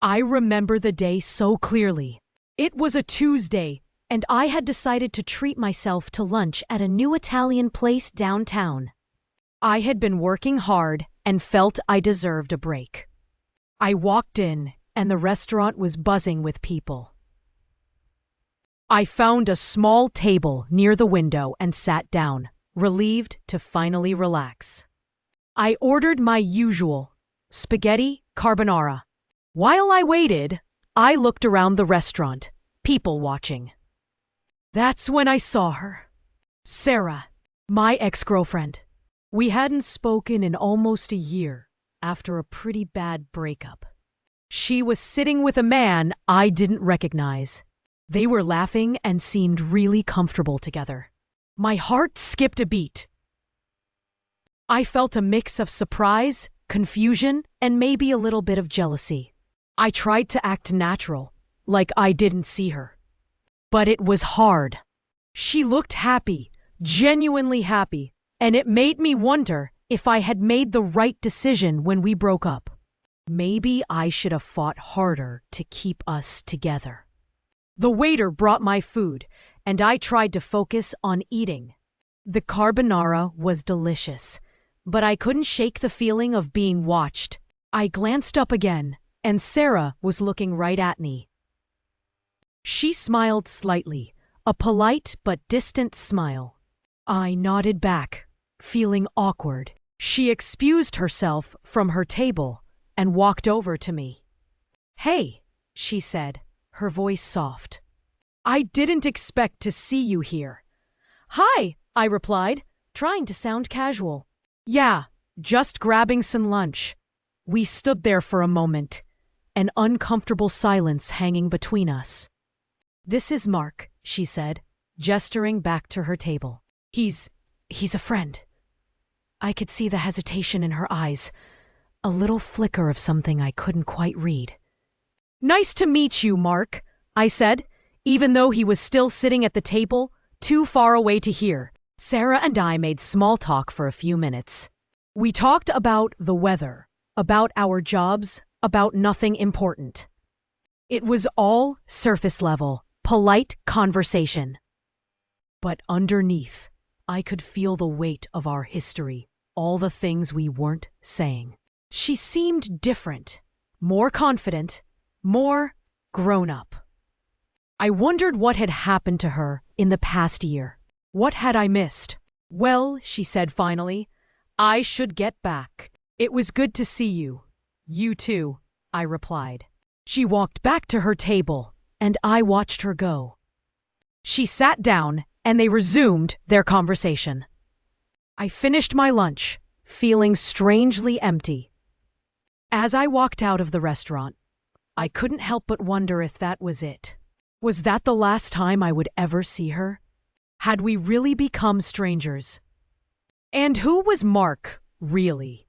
I remember the day so clearly. It was a Tuesday, and I had decided to treat myself to lunch at a new Italian place downtown. I had been working hard and felt I deserved a break. I walked in, and the restaurant was buzzing with people. I found a small table near the window and sat down, relieved to finally relax. I ordered my usual spaghetti carbonara. While I waited, I looked around the restaurant, people watching. That's when I saw her. Sarah, my ex-girlfriend. We hadn't spoken in almost a year after a pretty bad breakup. She was sitting with a man I didn't recognize. They were laughing and seemed really comfortable together. My heart skipped a beat. I felt a mix of surprise, confusion, and maybe a little bit of jealousy. I tried to act natural, like I didn't see her. But it was hard. She looked happy, genuinely happy, and it made me wonder if I had made the right decision when we broke up. Maybe I should have fought harder to keep us together. The waiter brought my food, and I tried to focus on eating. The carbonara was delicious, but I couldn't shake the feeling of being watched. I glanced up again, and Sarah was looking right at me. She smiled slightly, a polite but distant smile. I nodded back, feeling awkward. She excused herself from her table and walked over to me. "Hey," she said, her voice soft. "I didn't expect to see you here." "Hi," I replied, trying to sound casual. "Yeah, just grabbing some lunch." We stood there for a moment, an uncomfortable silence hanging between us. "This is Mark," she said, gesturing back to her table. He's a friend." I could see the hesitation in her eyes, a little flicker of something I couldn't quite read. "Nice to meet you, Mark," I said, even though he was still sitting at the table, too far away to hear. Sarah and I made small talk for a few minutes. We talked about the weather, about our jobs, about nothing important. It was all surface level, polite conversation. But underneath, I could feel the weight of our history, all the things we weren't saying. She seemed different, more confident, more grown up. I wondered what had happened to her in the past year. What had I missed? "Well," she said finally, "I should get back. It was good to see you." "You too," I replied. She walked back to her table, and I watched her go. She sat down, and they resumed their conversation. I finished my lunch, feeling strangely empty. As I walked out of the restaurant, I couldn't help but wonder if that was it. Was that the last time I would ever see her? Had we really become strangers? And who was Mark, really?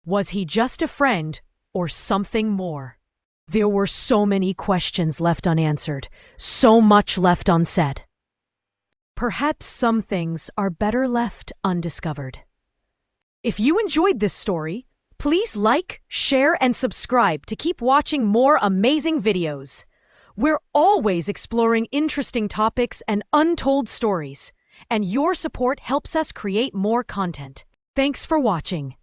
Was he just a friend or something more? There were so many questions left unanswered, so much left unsaid. Perhaps some things are better left undiscovered. If you enjoyed this story, please like, share, and subscribe to keep watching more amazing videos. We're always exploring interesting topics and untold stories, and your support helps us create more content. Thanks for watching.